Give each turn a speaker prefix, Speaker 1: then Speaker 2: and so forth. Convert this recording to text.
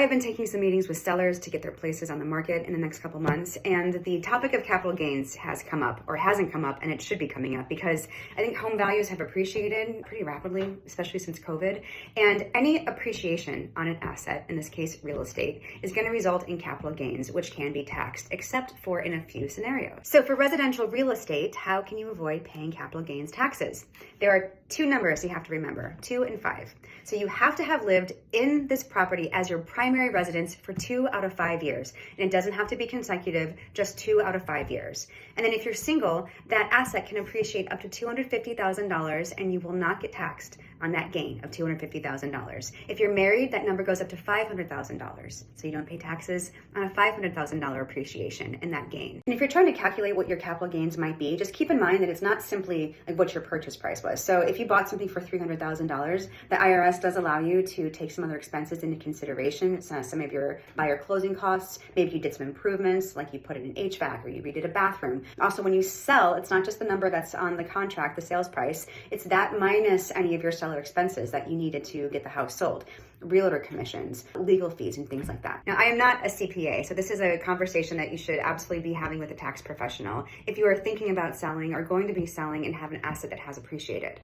Speaker 1: have been taking some meetings with sellers to get their places on the market in the next couple months, and the topic of capital gains has come up, or hasn't come up, and it should be coming up because I think home values have appreciated pretty rapidly, especially since COVID, and any appreciation on an asset, in this case real estate, is going to result in capital gains, which can be taxed, except for in a few scenarios. So for residential real estate, how can you avoid paying capital gains taxes? There are two numbers you have to remember, 2 and 5. So you have to have lived in this property as your primary residence for 2 out of 5 years. And it doesn't have to be consecutive, just 2 out of 5 years. And then if you're single, that asset can appreciate up to $250,000 and you will not get taxed on that gain of $250,000. If you're married, that number goes up to $500,000. So you don't pay taxes on a $500,000 appreciation in that gain. And if you're trying to calculate what your capital gains might be, just keep in mind that it's not simply like what your purchase price was. So if you bought something for $300,000, the IRS does allow you to take some other expenses into consideration. So some of your buyer closing costs, maybe you did some improvements, like you put in an HVAC or you redid a bathroom. Also, when you sell, it's not just the number that's on the contract, the sales price, it's that minus any of your seller expenses that you needed to get the house sold, realtor commissions, legal fees, and things like that. Now, I am not a CPA, so this is a conversation that you should absolutely be having with a tax professional if you are thinking about selling or going to be selling and have an asset that has appreciated.